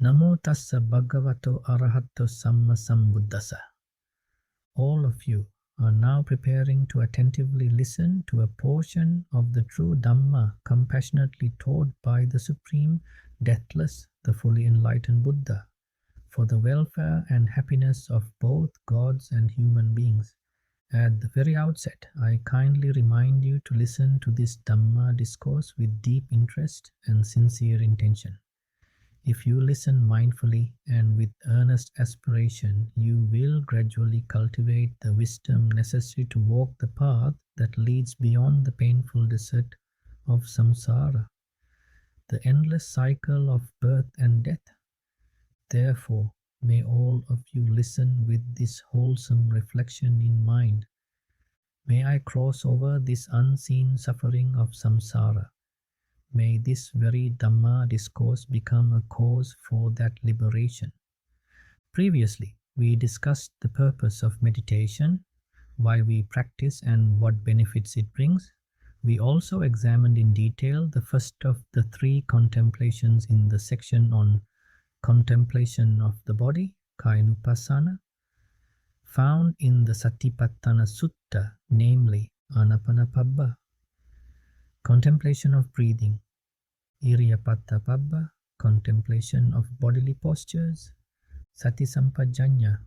Namo tassa bhagavato arahato samma sambuddhassa. All of you are now preparing to attentively listen to a portion of the true Dhamma compassionately taught by the Supreme, Deathless, the fully enlightened Buddha, for the welfare and happiness of both gods and human beings. At the very outset, I kindly remind you to listen to this Dhamma discourse with deep interest and sincere intention. If you listen mindfully and with earnest aspiration, you will gradually cultivate the wisdom necessary to walk the path that leads beyond the painful desert of samsara, the endless cycle of birth and death. Therefore, may all of you listen with this wholesome reflection in mind. May I cross over this unseen suffering of samsara. May this very Dhamma discourse become a cause for that liberation. Previously, we discussed the purpose of meditation, why we practice and what benefits it brings. We also examined in detail the first of the three contemplations in the section on contemplation of the body, Kayanupassana, found in the Satipattana Sutta, namely Ānāpāna, contemplation of breathing, Iriyāpatha Bhāvanā, contemplation of bodily postures, Sati Sampajañña,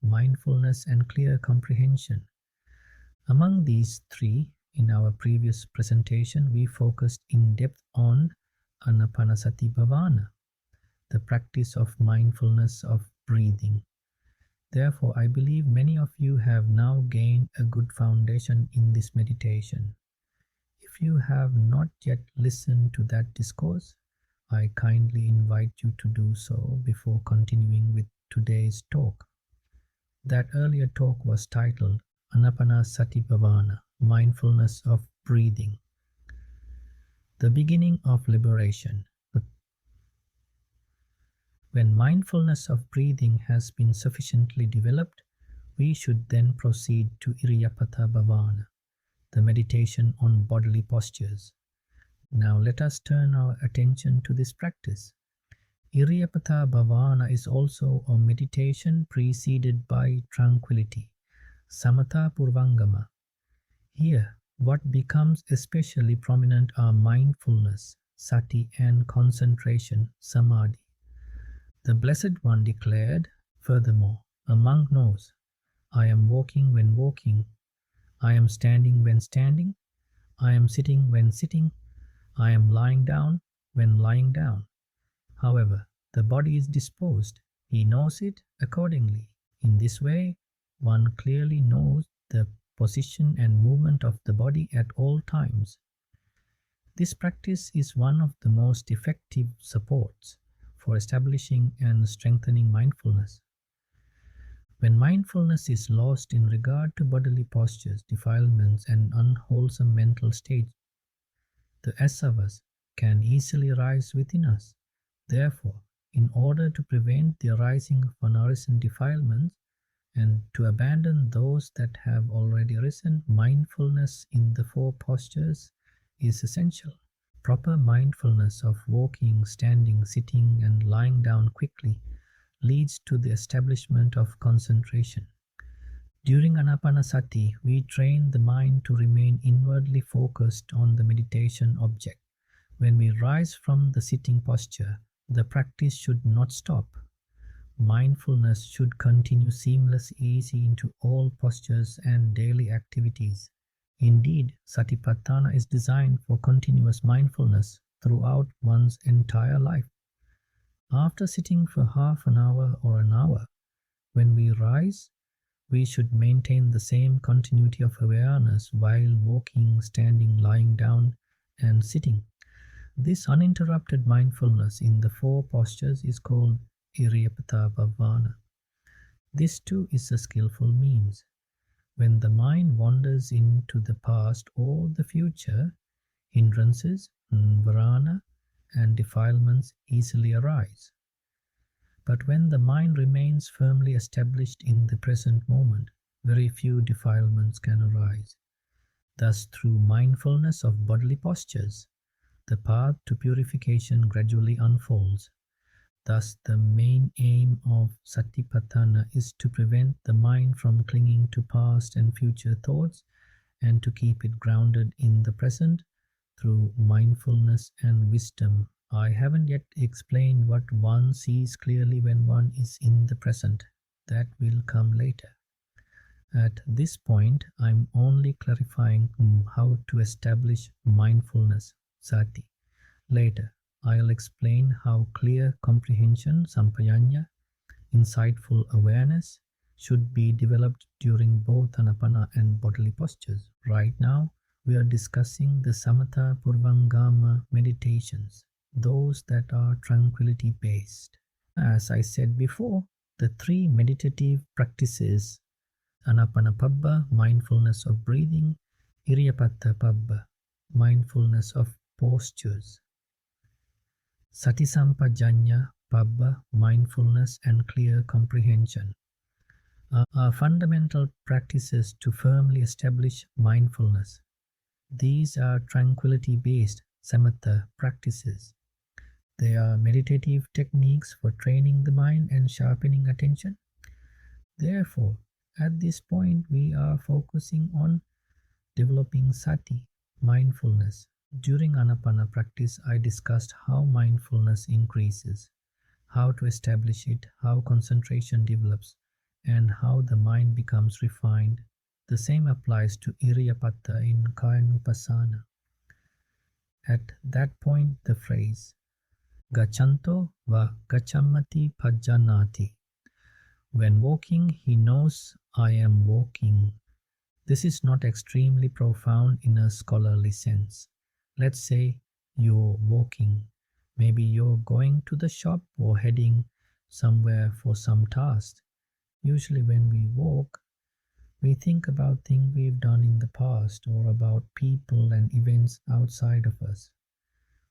mindfulness and clear comprehension. Among these three, in our previous presentation, we focused in depth on Ānāpāna Bhāvanā, the practice of mindfulness of breathing. Therefore, I believe many of you have now gained a good foundation in this meditation. If you have not yet listened to that discourse, I kindly invite you to do so before continuing with today's talk. That earlier talk was titled Ānāpāna Bhāvanā, mindfulness of breathing. The beginning of liberation. When mindfulness of breathing has been sufficiently developed, we should then proceed to Iriyāpatha Bhāvanā, the meditation on bodily postures. Now let us turn our attention to this practice. Iriyāpatha Bhāvanā is also a meditation preceded by tranquility, samatha purvangama. Here, what becomes especially prominent are mindfulness, sati, and concentration, samadhi. The Blessed One declared, furthermore, a monk knows, I am walking when walking, I am standing when standing, I am sitting when sitting, I am lying down when lying down. However, the body is disposed, he knows it accordingly. In this way, one clearly knows the position and movement of the body at all times. This practice is one of the most effective supports for establishing and strengthening mindfulness. When mindfulness is lost in regard to bodily postures, defilements, and unwholesome mental states, the asavas can easily rise within us. Therefore, in order to prevent the arising of unarisen defilements and to abandon those that have already arisen, mindfulness in the four postures is essential. Proper mindfulness of walking, standing, sitting, and lying down quickly leads to the establishment of concentration. During Ānāpāna, we train the mind to remain inwardly focused on the meditation object. When we rise from the sitting posture, the practice should not stop. Mindfulness should continue seamless easy into all postures and daily activities. Indeed, Satipattana is designed for continuous mindfulness throughout one's entire life. After sitting for half an hour or an hour, when we rise, we should maintain the same continuity of awareness while walking, standing, lying down, and sitting. This uninterrupted mindfulness in the four postures is called Iriyāpatha Bhāvanā. This too is a skillful means. When the mind wanders into the past or the future, hindrances, varana, and defilements easily arise. But when the mind remains firmly established in the present moment, very few defilements can arise. Thus, through mindfulness of bodily postures, the path to purification gradually unfolds. Thus, the main aim of Satipattana is to prevent the mind from clinging to past and future thoughts and to keep it grounded in the present through mindfulness and wisdom. I haven't yet explained what one sees clearly when one is in the present. That will come later. At this point, I'm only clarifying how to establish mindfulness, Sati. Later, I'll explain how clear comprehension, Sampajañña, insightful awareness, should be developed during both Ānāpāna and bodily postures. Right now, we are discussing the Samatha Purvangama meditations, those that are tranquility based. As I said before, the three meditative practices, Ānāpāna, mindfulness of breathing, Iriyāpatha, mindfulness of postures, Sati Sampajañña, mindfulness and clear comprehension, are fundamental practices to firmly establish mindfulness. These are tranquility-based samatha practices. They are meditative techniques for training the mind and sharpening attention. Therefore, at this point, we are focusing on developing sati, mindfulness. During Ānāpāna practice, I discussed how mindfulness increases, how to establish it, how concentration develops, and how the mind becomes refined. The same applies to Iriyāpatha in Kāyanupassana. At that point, the phrase Gachanto va gachammati pajjanati. When walking, he knows I am walking. This is not extremely profound in a scholarly sense. Let's say you're walking. Maybe you're going to the shop or heading somewhere for some task. Usually when we walk, we think about things we've done in the past or about people and events outside of us.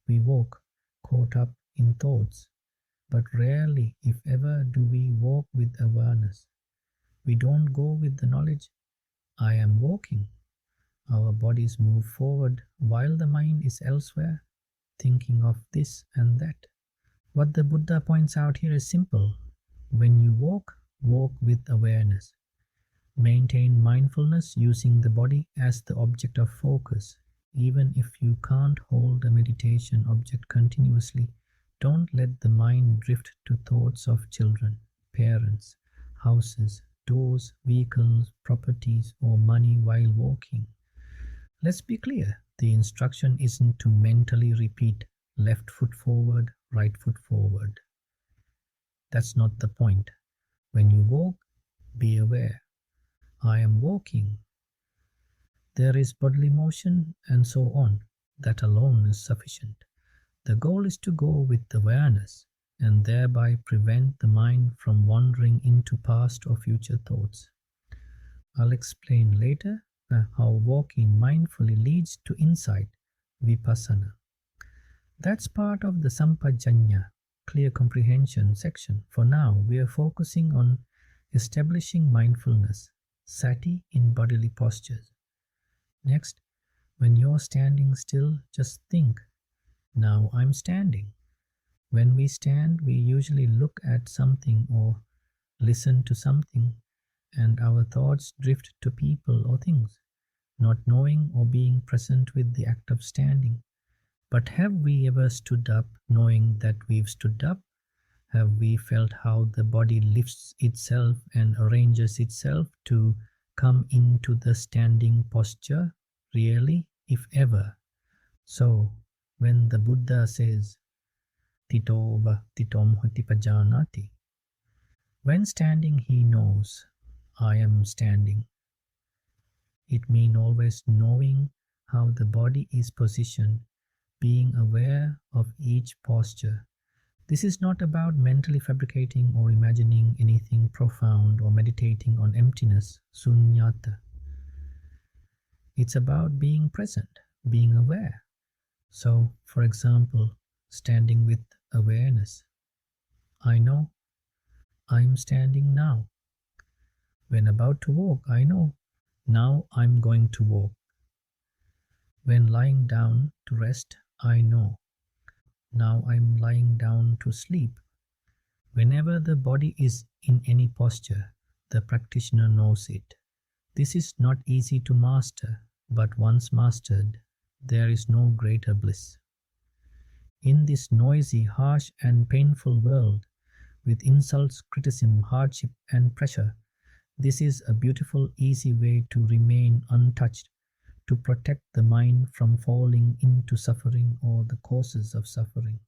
We walk caught up in thoughts, but rarely, if ever, do we walk with awareness. We don't go with the knowledge, I am walking. Our bodies move forward while the mind is elsewhere, thinking of this and that. What the Buddha points out here is simple. When you walk, walk with awareness. Maintain mindfulness using the body as the object of focus. Even if you can't hold a meditation object continuously, don't let the mind drift to thoughts of children, parents, houses, doors, vehicles, properties, or money while walking. Let's be clear, the instruction isn't to mentally repeat left foot forward, right foot forward. That's not the point. When you walk, be aware. I am walking. There is bodily motion and so on. That alone is sufficient. The goal is to go with awareness and thereby prevent the mind from wandering into past or future thoughts. I'll explain later how walking mindfully leads to insight, Vipassana. That's part of the Sampajañña, clear comprehension section. For now, we are focusing on establishing mindfulness, Sati in bodily postures. Next, when you're standing still, just think, now I'm standing. When we stand, we usually look at something or listen to something, and our thoughts drift to people or things, not knowing or being present with the act of standing. But have we ever stood up knowing that we've stood up? Have we felt how the body lifts itself and arranges itself to come into the standing posture? Really, if ever. So, when the Buddha says, Tito va titom hoti pajanati, when standing he knows, I am standing. It means always knowing how the body is positioned, being aware of each posture. This is not about mentally fabricating or imagining anything profound or meditating on emptiness, sunyata. It's about being present, being aware. So, for example, standing with awareness. I know I'm standing now. When about to walk, I know now I'm going to walk. When lying down to rest, I know now I'm lying down to sleep. Whenever the body is in any posture, the practitioner knows it. This is not easy to master, but once mastered, there is no greater bliss. In this noisy, harsh and painful world, with insults, criticism, hardship and pressure, this is a beautiful, easy way to remain untouched, to protect the mind from falling into suffering or the causes of suffering.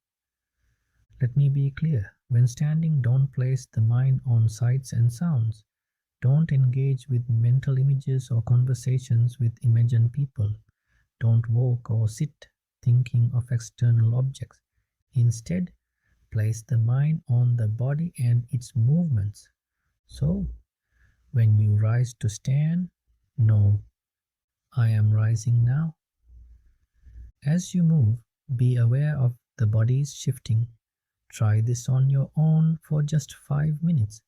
Let me be clear. When standing, don't place the mind on sights and sounds. Don't engage with mental images or conversations with imagined people. Don't walk or sit thinking of external objects. Instead, place the mind on the body and its movements. So, when you rise to stand, know, I am rising now. As you move, be aware of the body's shifting. Try this on your own for just 5 minutes.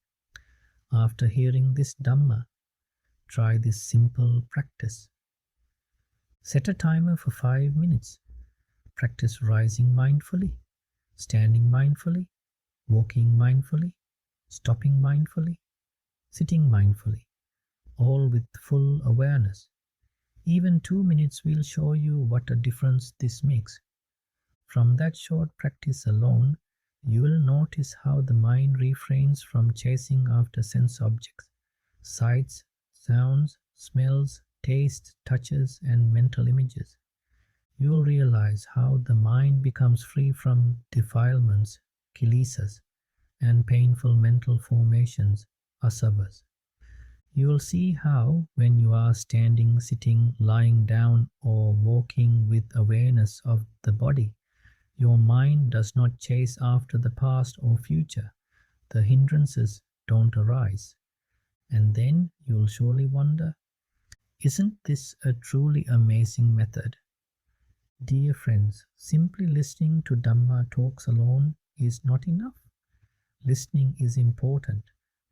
After hearing this Dhamma, try this simple practice. Set a timer for 5 minutes. Practice rising mindfully, standing mindfully, walking mindfully, stopping mindfully, sitting mindfully, all with full awareness. Even 2 minutes will show you what a difference this makes. From that short practice alone, you will notice how the mind refrains from chasing after sense objects, sights, sounds, smells, tastes, touches, and mental images. You will realize how the mind becomes free from defilements, kilesas, and painful mental formations, asavas. You will see how, when you are standing, sitting, lying down, or walking with awareness of the body, your mind does not chase after the past or future. The hindrances don't arise. And then you'll surely wonder, isn't this a truly amazing method? Dear friends, simply listening to Dhamma talks alone is not enough. Listening is important,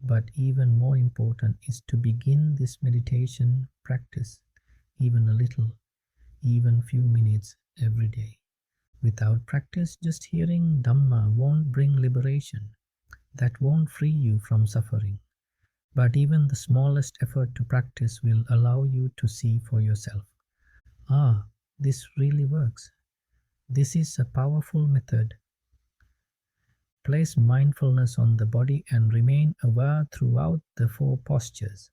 but even more important is to begin this meditation practice, even a little, even few minutes every day. Without practice, just hearing Dhamma won't bring liberation. That won't free you from suffering. But even the smallest effort to practice will allow you to see for yourself. This really works. This is a powerful method. Place mindfulness on the body and remain aware throughout the 4 postures.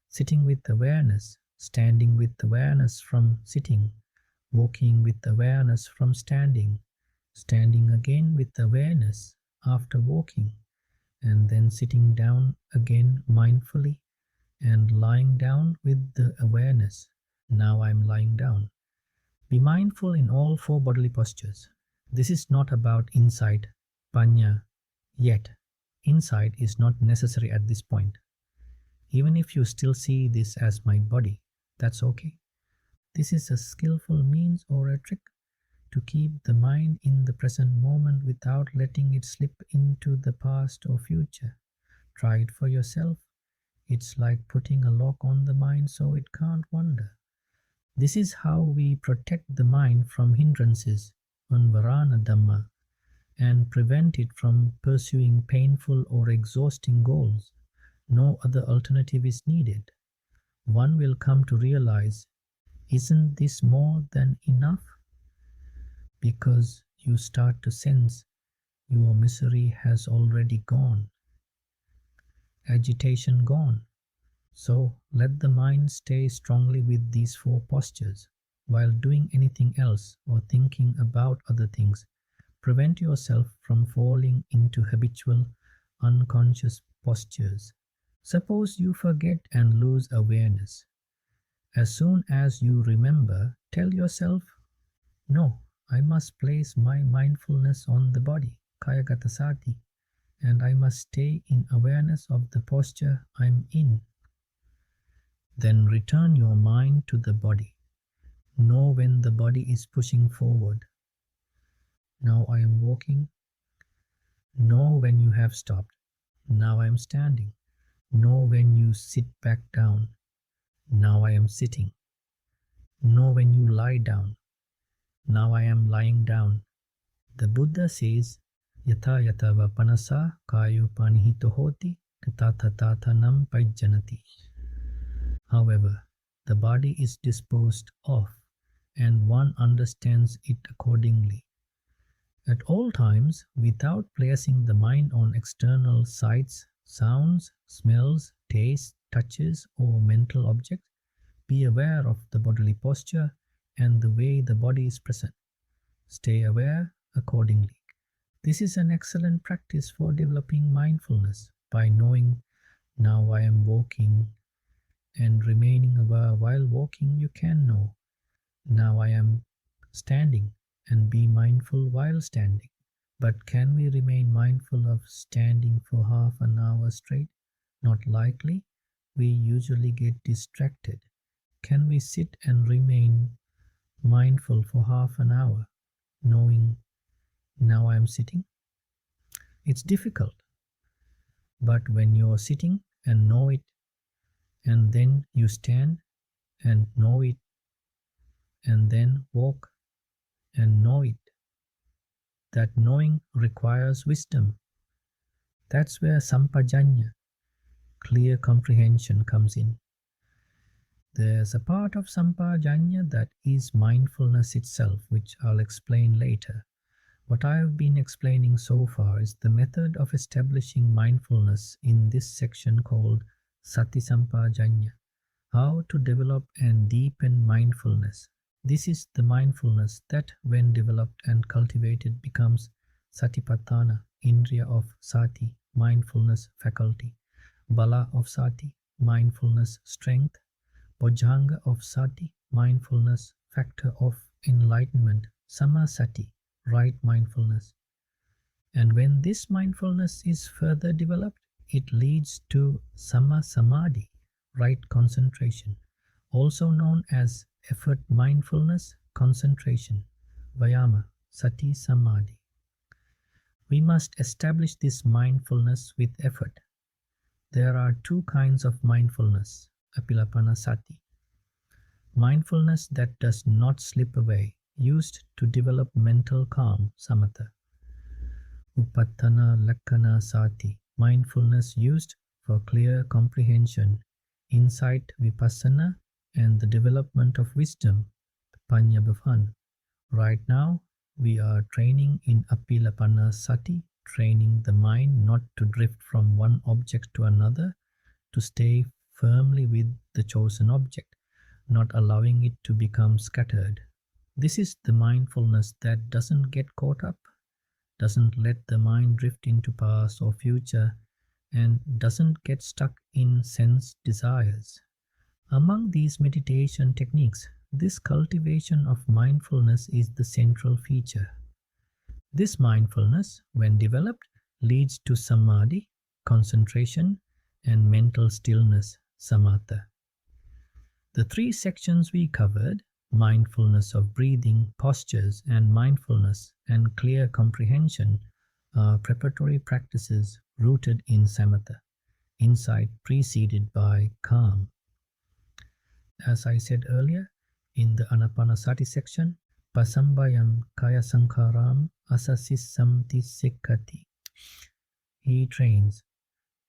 Sitting with awareness, standing with awareness from sitting, walking with awareness from standing, standing again with awareness after walking, and then sitting down again mindfully and lying down with the awareness. Now I'm lying down. Be mindful in all 4 bodily postures. This is not about insight, pañña, yet. Insight is not necessary at this point. Even if you still see this as my body, that's okay. This is a skillful means or a trick to keep the mind in the present moment without letting it slip into the past or future. Try it for yourself. It's like putting a lock on the mind so it can't wander. This is how we protect the mind from hindrances, unvarana Dhamma, and prevent it from pursuing painful or exhausting goals. No other alternative is needed. One will come to realize, isn't this more than enough? Because you start to sense your misery has already gone, agitation gone. So let the mind stay strongly with these 4 postures. While doing anything else or thinking about other things, prevent yourself from falling into habitual, unconscious postures. Suppose you forget and lose awareness. As soon as you remember, tell yourself, no, I must place my mindfulness on the body, kayagata sati, and I must stay in awareness of the posture I'm in. Then return your mind to the body. Know when the body is pushing forward. Now I am walking. Know when you have stopped. Now I am standing. Know when you sit back down. Now I am sitting. Know when you lie down. Now I am lying down. The Buddha says, Yatha yatha va panasa kayu panihito hoti tatha tatha nam pajjanati. However, the body is disposed of, and one understands it accordingly. At all times, without placing the mind on external sights, sounds, smells, tastes, touches, or mental objects, be aware of the bodily posture and the way the body is present. Stay aware accordingly. This is an excellent practice for developing mindfulness. By knowing, now I am walking, and remaining aware while walking, you can know, now I am standing, and be mindful while standing. But can we remain mindful of standing for half an hour straight? Not likely. We usually get distracted. Can we sit and remain mindful for half an hour, knowing, now I am sitting? It's difficult. But when you are sitting and know it, and then you stand and know it, and then walk and know it, that knowing requires wisdom. That's where Sampajañña, clear comprehension, comes in. There's a part of Sampajañña that is mindfulness itself, which I'll explain later. What I have been explaining so far is the method of establishing mindfulness in this section called Sati Sampajañña, how to develop and deepen mindfulness. This is the mindfulness that, when developed and cultivated, becomes Satipattana, Indriya of Sati, mindfulness faculty, Bala of Sati, mindfulness strength, Bojjhanga of Sati, mindfulness factor of enlightenment, Sama Sati, right mindfulness. And when this mindfulness is further developed, it leads to Sama Samadhi, right concentration, also known as effort mindfulness concentration, Vayama, Sati Samadhi. We must establish this mindfulness with effort. There are two kinds of mindfulness, Apilapana Sati. Mindfulness that does not slip away, used to develop mental calm, Samatha. Upattana Lakkana Sati, mindfulness used for clear comprehension, insight, Vipassana, and the development of wisdom, Pañña Bhavan. Right now, we are training in Apilapana Sati, training the mind not to drift from one object to another, to stay firmly with the chosen object, not allowing it to become scattered. This is the mindfulness that doesn't get caught up, doesn't let the mind drift into past or future, and doesn't get stuck in sense desires. Among these meditation techniques, this cultivation of mindfulness is the central feature. This mindfulness, when developed, leads to samadhi, concentration, and mental stillness, samatha. The three sections we covered, mindfulness of breathing, postures, and mindfulness and clear comprehension, are preparatory practices rooted in samatha, insight preceded by calm. As I said earlier, in the Ānāpāna section, Pasambayam Kaya Sankharam Asasisamti Sikkati. He trains,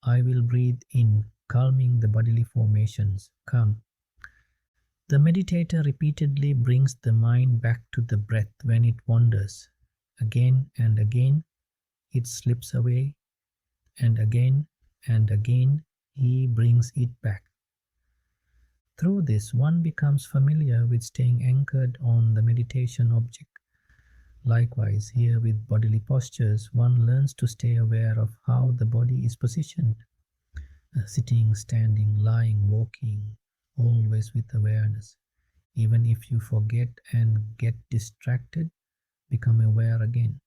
I will breathe in, calming the bodily formations, calm. The meditator repeatedly brings the mind back to the breath when it wanders. Again and again, it slips away, and again he brings it back. Through this, one becomes familiar with staying anchored on the meditation object. Likewise, here with bodily postures, one learns to stay aware of how the body is positioned. Sitting, standing, lying, walking, always with awareness. Even if you forget and get distracted, become aware again.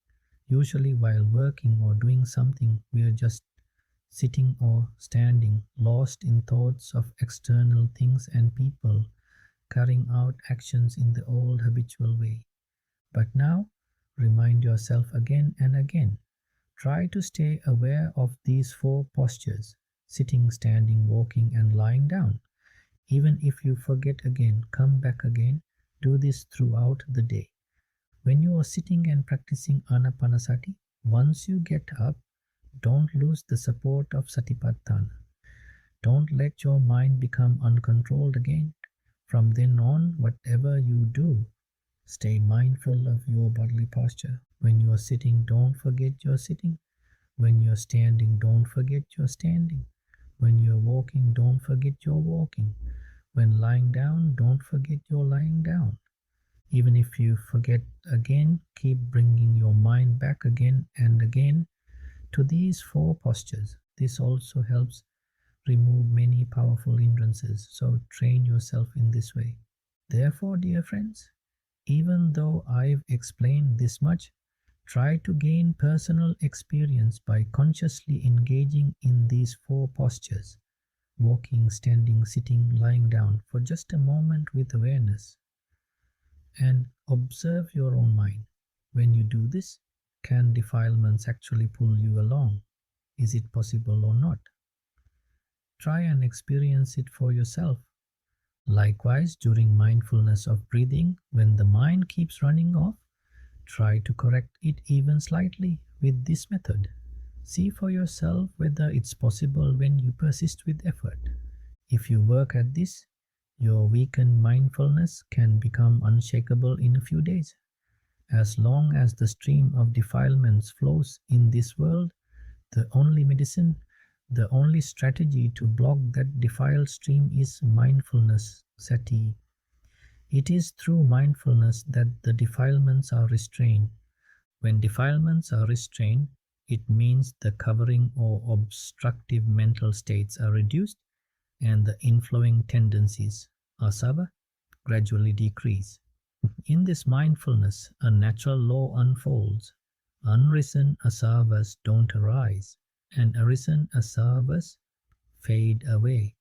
Usually while working or doing something, we are just sitting or standing, lost in thoughts of external things and people, carrying out actions in the old habitual way. But now, remind yourself again and again. Try to stay aware of these four postures, sitting, standing, walking, and lying down. Even if you forget again, come back again. Do this throughout the day. When you are sitting and practicing Ānāpāna, Once you get up, don't lose the support of Satipattana. Don't let your mind become uncontrolled again. From then on, whatever you do, stay mindful of your bodily posture. When you are sitting, don't forget you're sitting. When you're standing, don't forget you're standing. When you're walking, don't forget you're walking. When lying down, don't forget you're lying down. Even if you forget again, keep bringing your mind back again and again to these 4 postures. This also helps remove many powerful hindrances, so train yourself in this way. Therefore, dear friends, even though I've explained this much, try to gain personal experience by consciously engaging in these 4 postures, walking, standing, sitting, lying down, for just a moment with awareness. And observe your own mind. When you do this, can defilements actually pull you along? Is it possible or not? Try and experience it for yourself. Likewise, during mindfulness of breathing, when the mind keeps running off, try to correct it even slightly with this method. See for yourself whether it's possible when you persist with effort. If you work at this, your weakened mindfulness can become unshakable in a few days. As long as the stream of defilements flows in this world, the only medicine, the only strategy to block that defiled stream is mindfulness, Sati. It is through mindfulness that the defilements are restrained. When defilements are restrained, it means the covering or obstructive mental states are reduced and the inflowing tendencies, asava, gradually decrease. In this mindfulness, a natural law unfolds. Unrisen asavas don't arise, and arisen asavas fade away.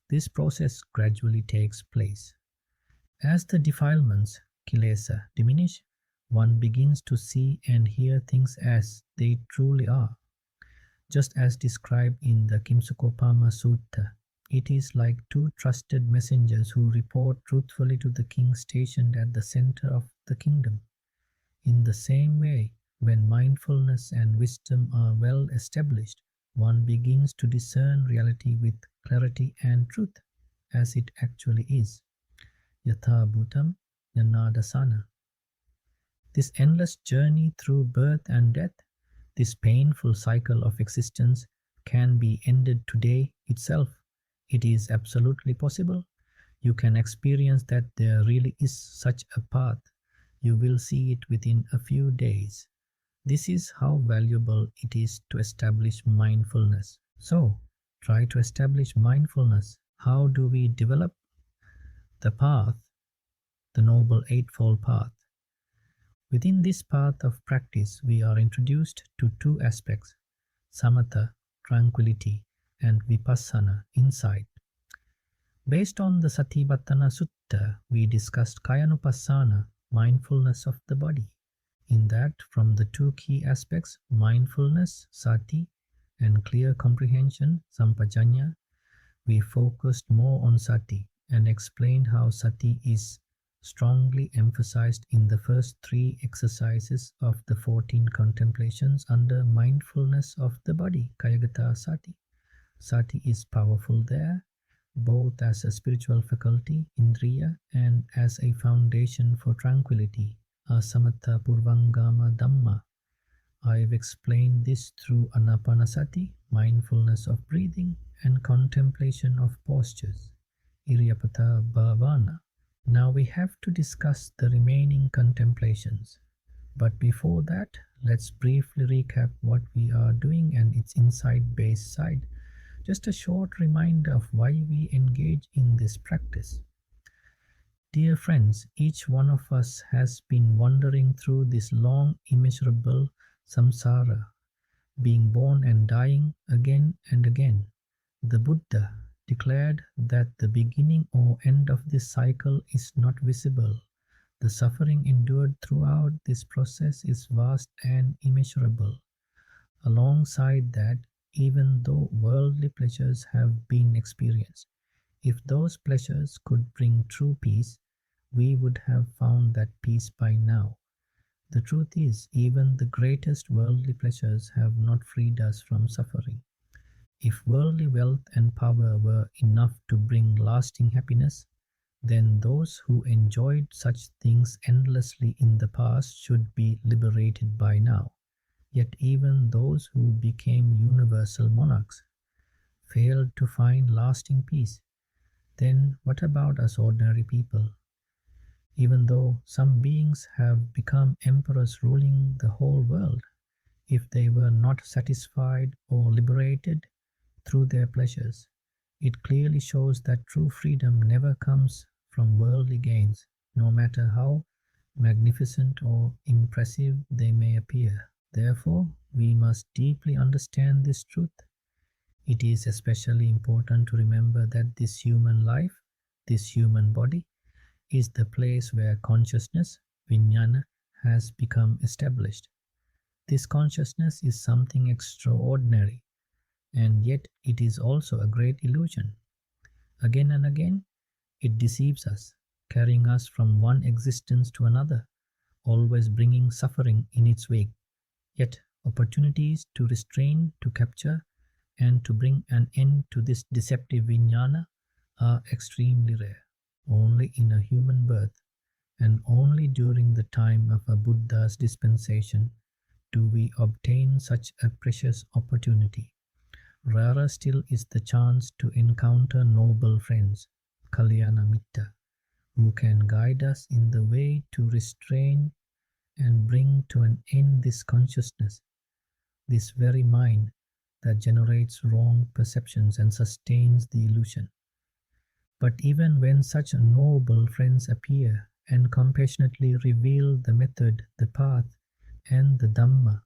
This process gradually takes place. As the defilements, kilesa, diminish, one begins to see and hear things as they truly are. Just as described in the Kimsukopama Sutta, it is like 2 trusted messengers who report truthfully to the king stationed at the center of the kingdom. In the same way, when mindfulness and wisdom are well established, one begins to discern reality with clarity and truth, as it actually is. Yatha bhutam yanadasana. This endless journey through birth and death, this painful cycle of existence, can be ended today itself. It is absolutely possible. You can experience that there really is such a path. You will see it within a few days. This is how valuable it is to establish mindfulness. So, try to establish mindfulness. How do we develop the path, the Noble Eightfold Path? Within this path of practice, we are introduced to 2 aspects, samatha, tranquility, and vipassana, insight. Based on the Satipattana Sutta, we discussed kayanupassana, mindfulness of the body. In that, from the 2 key aspects, mindfulness, Sati, and clear comprehension, Sampajañña, we focused more on Sati and explained how Sati is strongly emphasized in the first 3 exercises of the 14 contemplations under mindfulness of the body, Kayagata Sati. Sati is powerful there, both as a spiritual faculty, Indriya, and as a foundation for tranquility, Asamatha Purvangama Dhamma. I've explained this through Ānāpāna, mindfulness of breathing, and contemplation of postures, Iriyāpatha Bhāvanā. Now we have to discuss the remaining contemplations. But before that, let's briefly recap what we are doing and its insight-based side. Just a short reminder of why we engage in this practice. Dear friends, each one of us has been wandering through this long, immeasurable samsara, being born and dying again and again. The Buddha declared that the beginning or end of this cycle is not visible. The suffering endured throughout this process is vast and immeasurable. Alongside that, even though worldly pleasures have been experienced, if those pleasures could bring true peace, we would have found that peace by now. The truth is, even the greatest worldly pleasures have not freed us from suffering. If worldly wealth and power were enough to bring lasting happiness, then those who enjoyed such things endlessly in the past should be liberated by now. Yet even those who became universal monarchs failed to find lasting peace. Then what about us ordinary people? Even though some beings have become emperors ruling the whole world, if they were not satisfied or liberated through their pleasures, it clearly shows that true freedom never comes from worldly gains, no matter how magnificent or impressive they may appear. Therefore, we must deeply understand this truth. It is especially important to remember that this human life, this human body, is the place where consciousness, vijnana, has become established. This consciousness is something extraordinary, and yet it is also a great illusion. Again and again, it deceives us, carrying us from one existence to another, always bringing suffering in its wake. Yet opportunities to restrain, to capture, and to bring an end to this deceptive vijnana are extremely rare. Only in a human birth, and only during the time of a Buddha's dispensation, do we obtain such a precious opportunity. Rarer still is the chance to encounter noble friends, Kalyana Mitta, who can guide us in the way to restrain and bring to an end this consciousness, this very mind that generates wrong perceptions and sustains the illusion. But even when such noble friends appear and compassionately reveal the method, the path, and the Dhamma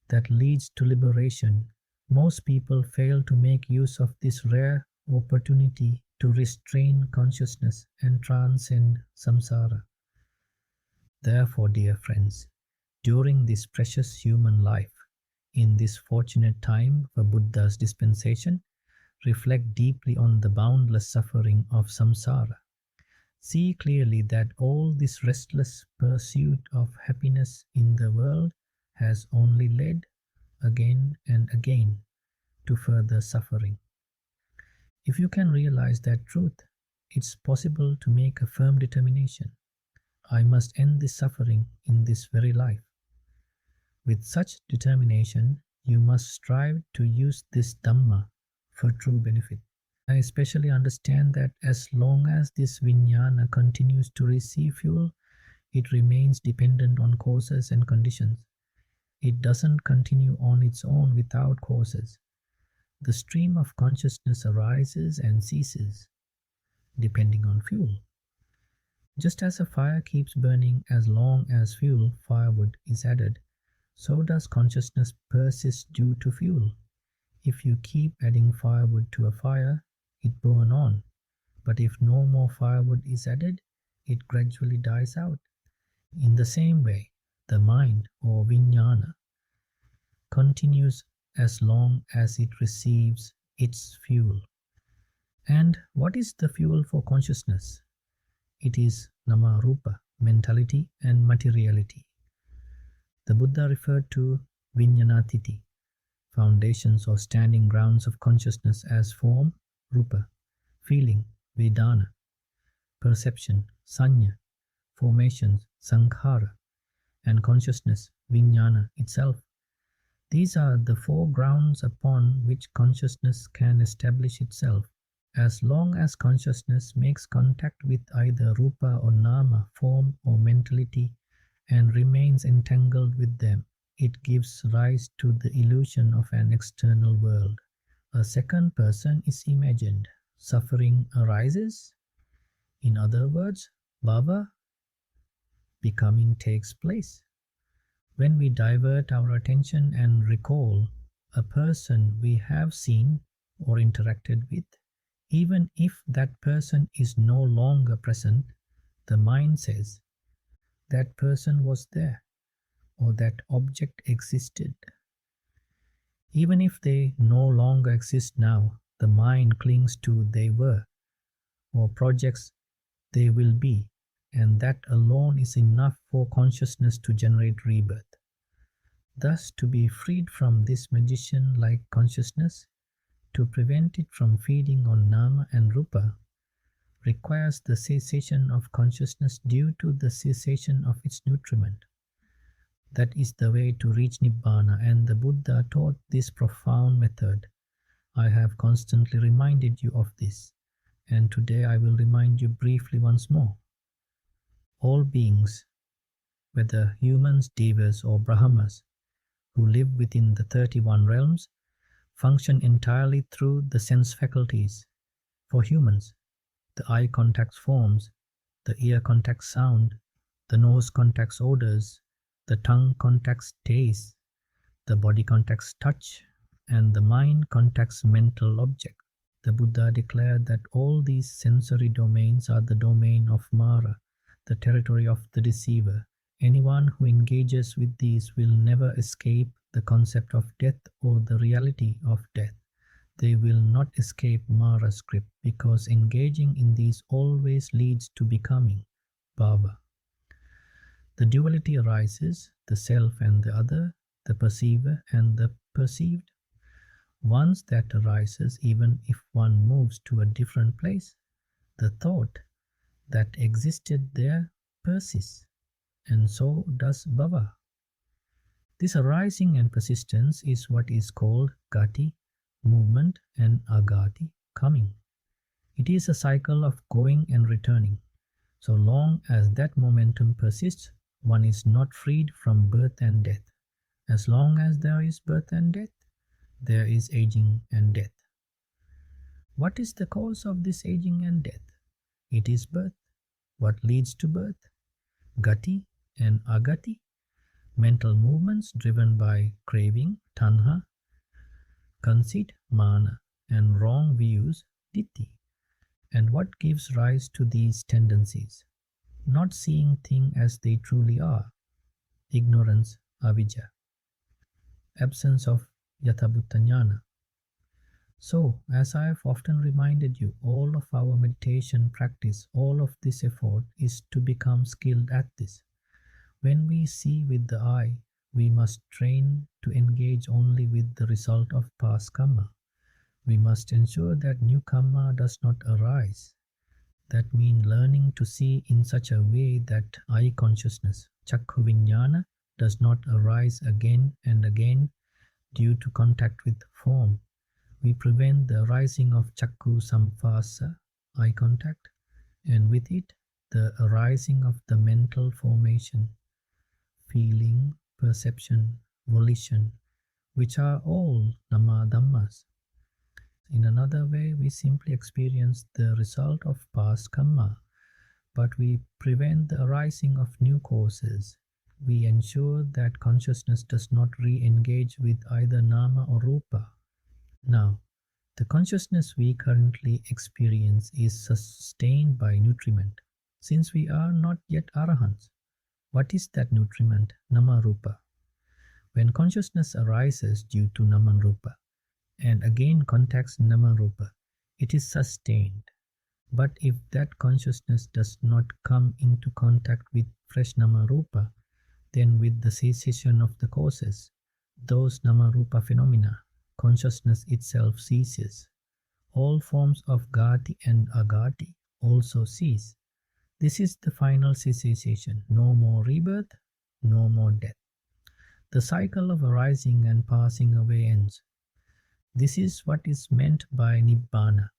that leads to liberation, most people fail to make use of this rare opportunity to restrain consciousness and transcend samsara. Therefore, dear friends, during this precious human life, in this fortunate time for Buddha's dispensation, reflect deeply on the boundless suffering of samsara. See clearly that all this restless pursuit of happiness in the world has only led, again and again, to further suffering. If you can realize that truth, it's possible to make a firm determination. I must end this suffering in this very life. With such determination, you must strive to use this Dhamma for true benefit. I especially understand that as long as this vijnana continues to receive fuel, it remains dependent on causes and conditions. It doesn't continue on its own without causes. The stream of consciousness arises and ceases, depending on fuel. Just as a fire keeps burning as long as fuel, firewood, is added, so does consciousness persist due to fuel. If you keep adding firewood to a fire, it burns on. But if no more firewood is added, it gradually dies out. In the same way, the mind, or vijnana, continues as long as it receives its fuel. And what is the fuel for consciousness? It is nama-rupa, mentality and materiality. The Buddha referred to vijñānatiti, foundations or standing grounds of consciousness, as form, rupa, feeling, vedana, perception, sañña, formations, sankhara, and consciousness, vijnana itself. These are the four grounds upon which consciousness can establish itself. As long as consciousness makes contact with either rupa or nama, form or mentality, and remains entangled with them, it gives rise to the illusion of an external world. A second person is imagined. Suffering arises. In other words, bhava, becoming, takes place. When we divert our attention and recall a person we have seen or interacted with, even if that person is no longer present, the mind says, that person was there, or that object existed. Even if they no longer exist now, the mind clings to they were, or projects they will be, and that alone is enough for consciousness to generate rebirth. Thus, to be freed from this magician-like consciousness, to prevent it from feeding on nama and rupa, requires the cessation of consciousness due to the cessation of its nutriment. That is the way to reach Nibbāna, and the Buddha taught this profound method. I have constantly reminded you of this, and today I will remind you briefly once more. All beings, whether humans, devas or brahmas, who live within the 31 realms, function entirely through the sense faculties. For humans, the eye contacts forms, the ear contacts sound, the nose contacts odors, the tongue contacts taste, the body contacts touch, and the mind contacts mental object. The Buddha declared that all these sensory domains are the domain of Mara, the territory of the deceiver. Anyone who engages with these will never escape the concept of death or the reality of death. They will not escape Mara's grip, because engaging in these always leads to becoming bhava. The duality arises, the self and the other, the perceiver and the perceived. Once that arises, even if one moves to a different place, the thought that existed there persists, and so does bhava. This arising and persistence is what is called gati, movement, and agati, coming. It is a cycle of going and returning. So long as that momentum persists, one is not freed from birth and death. As long as there is birth and death, there is aging and death. What is the cause of this aging and death? It is birth. What leads to birth? Gati and agati, mental movements driven by craving, tanha, conceit, mana, and wrong views, ditti. And what gives rise to these tendencies? Not seeing things as they truly are, ignorance, avijja, absence of yathabhuta. So, as I have often reminded you, all of our meditation practice, all of this effort is to become skilled at this. When we see with the eye, we must train to engage only with the result of past karma. We must ensure that new karma does not arise. That means learning to see in such a way that eye consciousness, chakku vijñāna, does not arise again and again due to contact with form. We prevent the arising of chakku samphasa, eye contact, and with it, the arising of the mental formation, feeling, perception, volition, which are all nama dhammas. In another way, we simply experience the result of past karma, but we prevent the arising of new causes. We ensure that consciousness does not re-engage with either nama or rupa. Now, the consciousness we currently experience is sustained by nutriment. Since we are not yet arahants, what is that nutriment? Nama rupa. When consciousness arises due to nama rupa, and again contacts nama rupa, it is sustained. But if that consciousness does not come into contact with fresh nama rupa, then with the cessation of the causes, those nama rupa phenomena, consciousness itself ceases. All forms of gati and agati also cease. This is the final cessation. No more rebirth, no more death. The cycle of arising and passing away ends. This is what is meant by Nibbāna,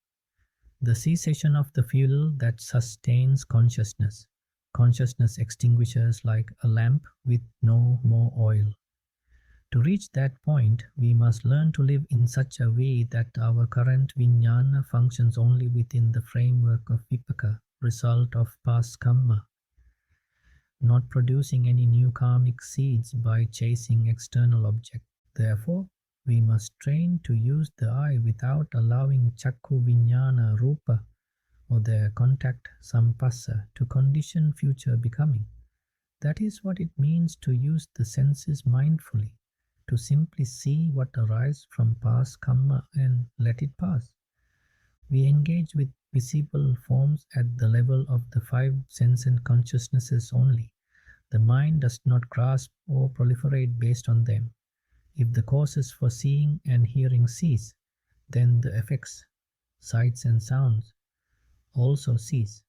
the cessation of the fuel that sustains consciousness. Consciousness extinguishes like a lamp with no more oil. To reach that point, we must learn to live in such a way that our current vijñāna functions only within the framework of vipaka, result of past karma, not producing any new karmic seeds by chasing external objects. Therefore, we must train to use the eye without allowing chakku vijñāna rupa or their contact sampassa to condition future becoming. That is what it means to use the senses mindfully, to simply see what arises from past karma and let it pass. We engage with visible forms at the level of the five sense and consciousnesses only. The mind does not grasp or proliferate based on them. If the causes for seeing and hearing cease, then the effects, sights and sounds, also cease.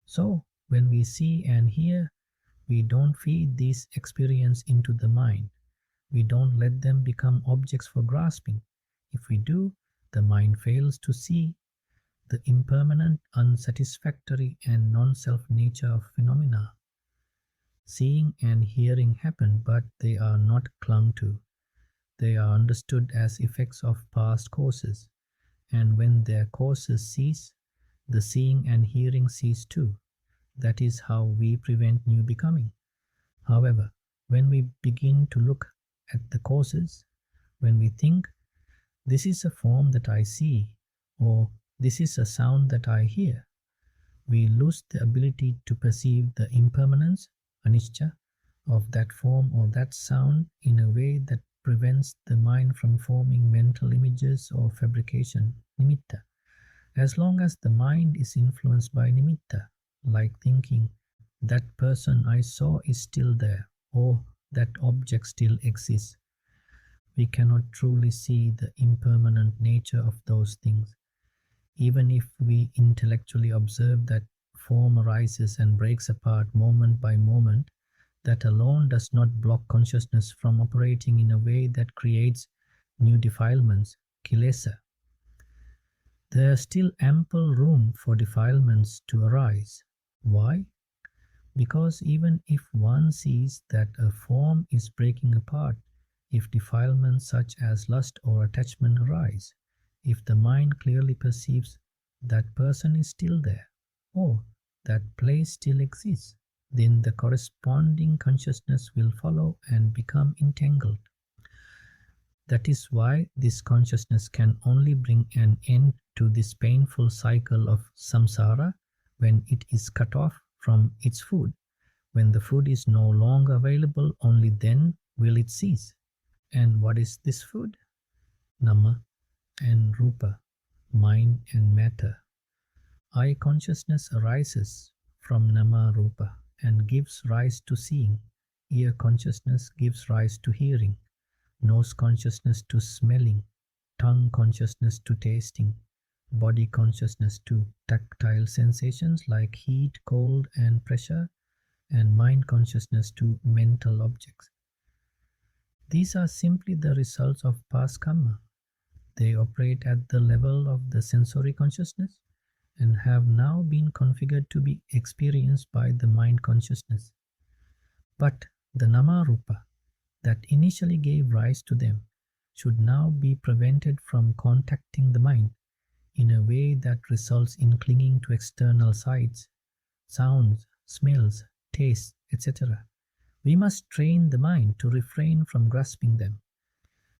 So, when we see and hear, we don't feed these experiences into the mind. We don't let them become objects for grasping. If we do, the mind fails to see the impermanent, unsatisfactory, and non-self nature of phenomena. Seeing and hearing happen, but they are not clung to. They are understood as effects of past causes, and when their causes cease, the seeing and hearing cease too. That is how we prevent new becoming. However, when we begin to look at the causes, when we think, this is a form that I see, or this is a sound that I hear, we lose the ability to perceive the impermanence, anicca, of that form or that sound in a way that prevents the mind from forming mental images or fabrication, nimitta. As long as the mind is influenced by nimitta, like thinking, that person I saw is still there, or that object still exists, we cannot truly see the impermanent nature of those things. Even if we intellectually observe that form arises and breaks apart moment by moment, that alone does not block consciousness from operating in a way that creates new defilements, kilesa. There is still ample room for defilements to arise. Why? Because even if one sees that a form is breaking apart, if defilements such as lust or attachment arise, if the mind clearly perceives that person is still there, or that place still exists, then the corresponding consciousness will follow and become entangled. That is why this consciousness can only bring an end to this painful cycle of samsara when it is cut off from its food. When the food is no longer available, only then will it cease. And what is this food? Nama and rupa, mind and matter. I consciousness arises from nama rupa and gives rise to seeing. Ear consciousness gives rise to hearing. Nose consciousness to smelling. Tongue consciousness to tasting. Body consciousness to tactile sensations like heat, cold and pressure. And mind consciousness to mental objects. These are simply the results of past karma. They operate at the level of the sensory consciousness and have now been configured to be experienced by the mind consciousness. But the nama-rupa that initially gave rise to them should now be prevented from contacting the mind in a way that results in clinging to external sights, sounds, smells, tastes, etc. We must train the mind to refrain from grasping them.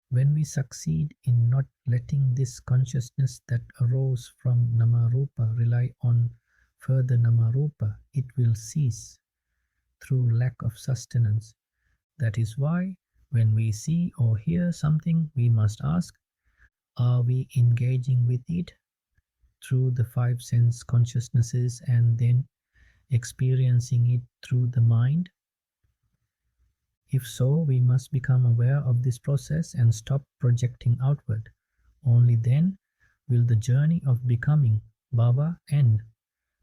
When we succeed in not letting this consciousness that arose from nama-rupa rely on further nama-rupa, it will cease through lack of sustenance. That is why, when we see or hear something, we must ask, are we engaging with it through the five sense consciousnesses and then experiencing it through the mind? If so, we must become aware of this process and stop projecting outward. Only then will the journey of becoming, bhava, end.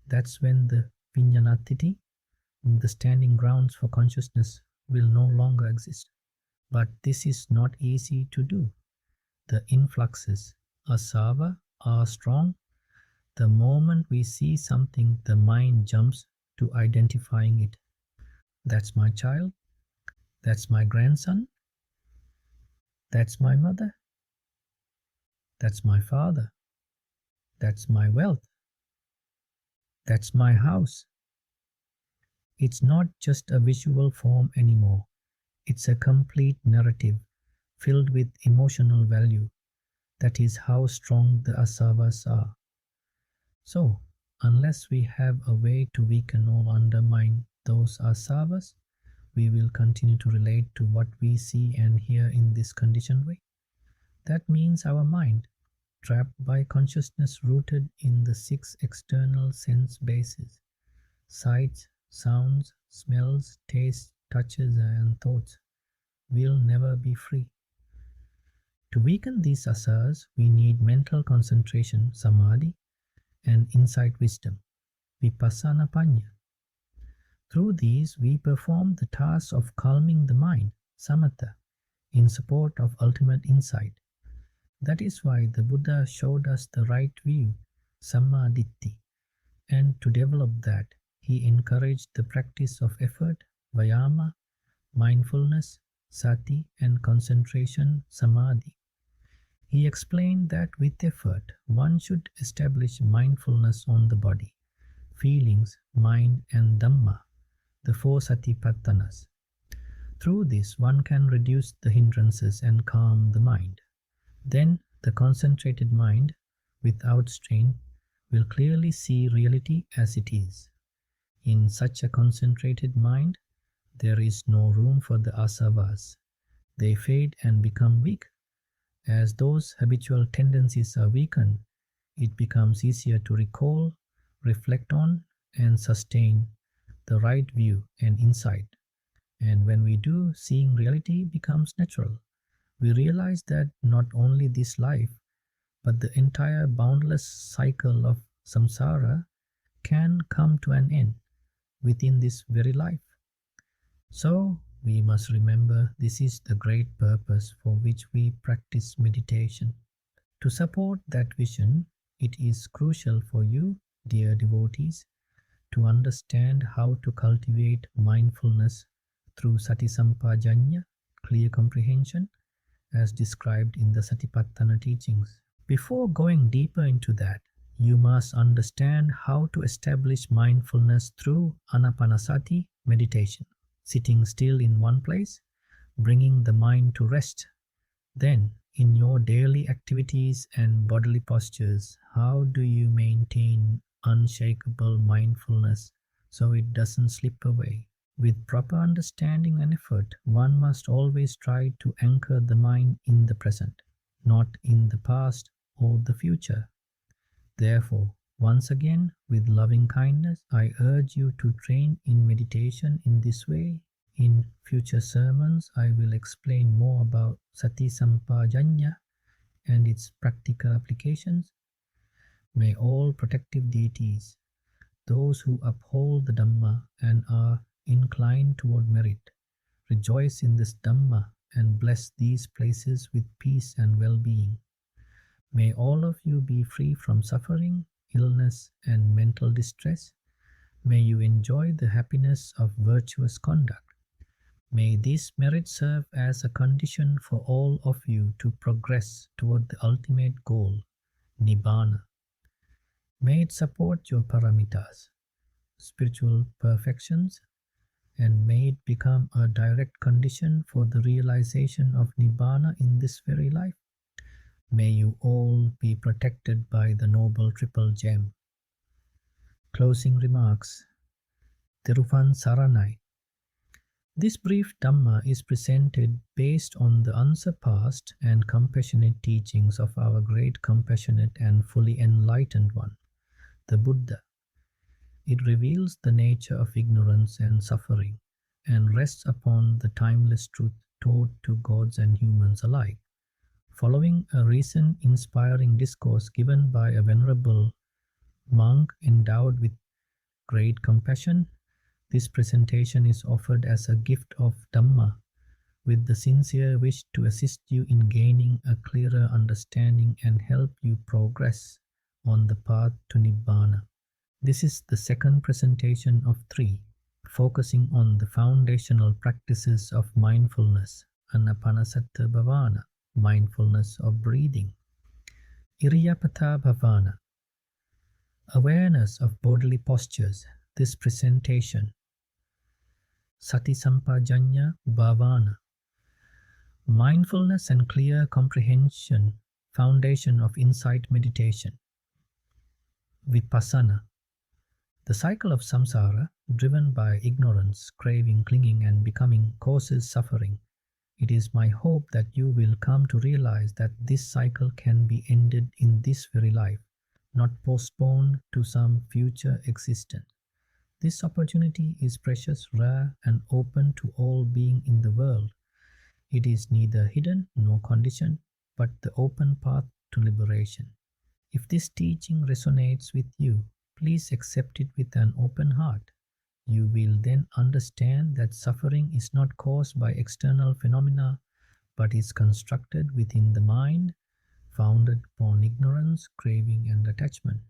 That's when the vijñānatthiti, the standing grounds for consciousness, will no longer exist. But this is not easy to do. The influxes, asava, are strong. The moment we see something, the mind jumps to identifying it. That's my child. That's my grandson. That's my mother. That's my father. That's my wealth. That's my house. It's not just a visual form anymore. It's a complete narrative filled with emotional value. That is how strong the asavas are. So, unless we have a way to weaken or undermine those asavas, we will continue to relate to what we see and hear in this conditioned way. That means our mind, trapped by consciousness rooted in the 6 external sense bases: sights, sounds, smells, tastes, touches, and thoughts, will never be free. To weaken these asas, we need mental concentration, samadhi, and insight wisdom, Vipassana Pañña. Through these, we perform the task of calming the mind, samatha, in support of ultimate insight. That is why the Buddha showed us the right view, sammaditthi, and to develop that, he encouraged the practice of effort, vayama, mindfulness, sati, and concentration, samadhi. He explained that with effort, one should establish mindfulness on the body, feelings, mind, and Dhamma, the 4 Satipattanas. Through this, one can reduce the hindrances and calm the mind. Then, the concentrated mind, without strain, will clearly see reality as it is. In such a concentrated mind, there is no room for the asavas. They fade and become weak. As those habitual tendencies are weakened, it becomes easier to recall, reflect on, and sustain the right view and insight. And when we do, seeing reality becomes natural. We realize that not only this life, but the entire boundless cycle of samsara can come to an end within this very life. So, we must remember this is the great purpose for which we practice meditation. To support that vision, it is crucial for you, dear devotees, to understand how to cultivate mindfulness through Sati Sampajañña, clear comprehension, as described in the Satipattana teachings. Before going deeper into that, you must understand how to establish mindfulness through Ānāpāna meditation, sitting still in one place, bringing the mind to rest. Then, in your daily activities and bodily postures, how do you maintain unshakable mindfulness so it doesn't slip away? With proper understanding and effort, one must always try to anchor the mind in the present, not in the past or the future. Therefore, once again, with loving kindness, I urge you to train in meditation in this way. In future sermons, I will explain more about Sati Sampajañña and its practical applications. May all protective deities, those who uphold the Dhamma and are inclined toward merit, rejoice in this Dhamma and bless these places with peace and well-being. May all of you be free from suffering, illness, and mental distress. May you enjoy the happiness of virtuous conduct. May this merit serve as a condition for all of you to progress toward the ultimate goal, Nibbāna. May it support your paramitas, spiritual perfections, and may it become a direct condition for the realization of Nibbāna in this very life. May you all be protected by the Noble Triple Gem. Closing remarks. Tiruphan Saranai. This brief Dhamma is presented based on the unsurpassed and compassionate teachings of our great compassionate and fully enlightened one, the Buddha. It reveals the nature of ignorance and suffering and rests upon the timeless truth taught to gods and humans alike. Following a recent inspiring discourse given by a venerable monk endowed with great compassion, this presentation is offered as a gift of Dhamma with the sincere wish to assist you in gaining a clearer understanding and help you progress on the path to Nibbāna. This is the second presentation of 3, focusing on the foundational practices of mindfulness, Ānāpāna Bhāvanā, mindfulness of breathing. Iriyāpatha Bhāvanā, awareness of bodily postures, this presentation. Sampajañña Bhāvanā, mindfulness and clear comprehension, foundation of insight meditation. Vipassana, the cycle of samsara, driven by ignorance, craving, clinging, and becoming, causes suffering. It is my hope that you will come to realize that this cycle can be ended in this very life, not postponed to some future existence. This opportunity is precious, rare, and open to all being in the world. It is neither hidden nor conditioned, but the open path to liberation. If this teaching resonates with you, please accept it with an open heart. You will then understand that suffering is not caused by external phenomena, but is constructed within the mind, founded upon ignorance, craving, and attachment.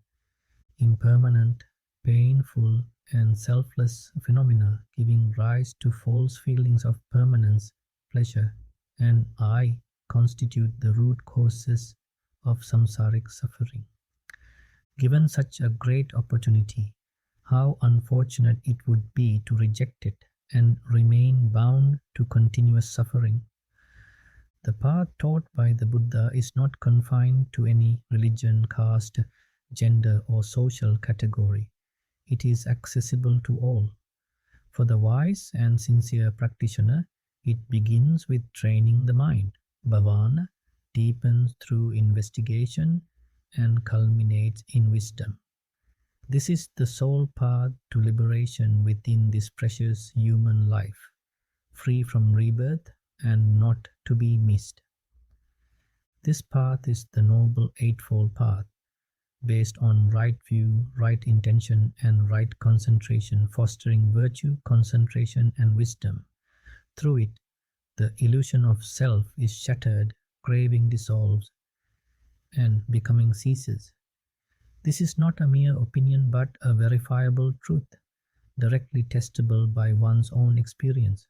Impermanent, painful, and selfless phenomena giving rise to false feelings of permanence, pleasure, and I constitute the root causes of samsaric suffering. Given such a great opportunity, how unfortunate it would be to reject it and remain bound to continuous suffering. The path taught by the Buddha is not confined to any religion, caste, gender, or social category. It is accessible to all. For the wise and sincere practitioner, it begins with training the mind. Bhāvanā deepens through investigation and culminates in wisdom. This is the sole path to liberation within this precious human life, free from rebirth and not to be missed. This path is the Noble Eightfold Path, based on right view, right intention, and right concentration, fostering virtue, concentration, and wisdom. Through it, the illusion of self is shattered, craving dissolves, and becoming ceases. This is not a mere opinion but a verifiable truth, directly testable by one's own experience.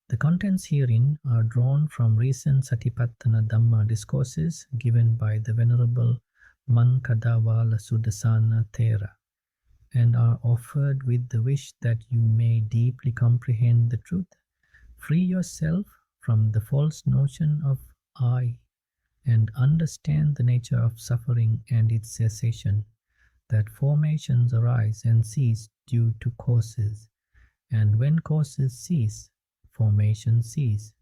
The contents herein are drawn from recent Satipattana Dhamma discourses given by the venerable Mankadavala Sudassana Thera, and are offered with the wish that you may deeply comprehend the truth, free yourself from the false notion of I, and understand the nature of suffering and its cessation, that formations arise and cease due to causes, and when causes cease, formations cease.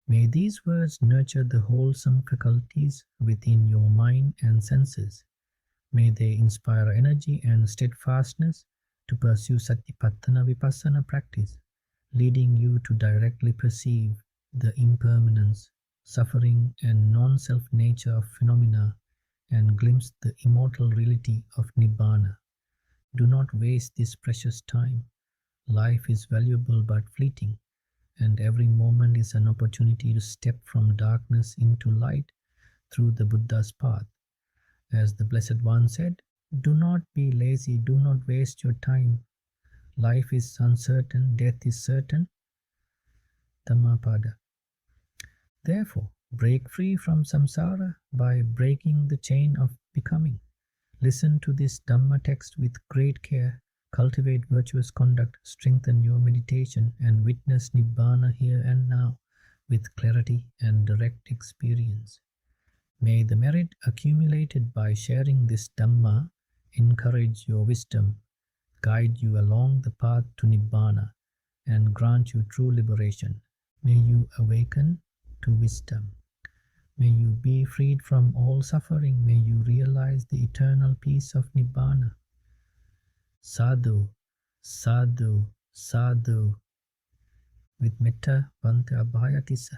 May these words nurture the wholesome faculties within your mind and senses. May they inspire energy and steadfastness to pursue Satipattana Vipassana practice, leading you to directly perceive the impermanence, suffering, and non-self nature of phenomena and glimpse the immortal reality of Nibbāna. Do not waste this precious time. Life is valuable but fleeting, and every moment is an opportunity to step from darkness into light through the Buddha's path. As the Blessed One said, do not be lazy, do not waste your time. Life is uncertain, death is certain. Dhammapada. Therefore, break free from samsara by breaking the chain of becoming. Listen to this Dhamma text with great care, cultivate virtuous conduct, strengthen your meditation, and witness Nibbāna here and now with clarity and direct experience. May the merit accumulated by sharing this Dhamma encourage your wisdom, guide you along the path to Nibbāna, and grant you true liberation. May you awaken to wisdom. May you be freed from all suffering. May you realize the eternal peace of Nibbāna. Sadhu, sadhu, sadhu. With metta, bhante abhayatissa.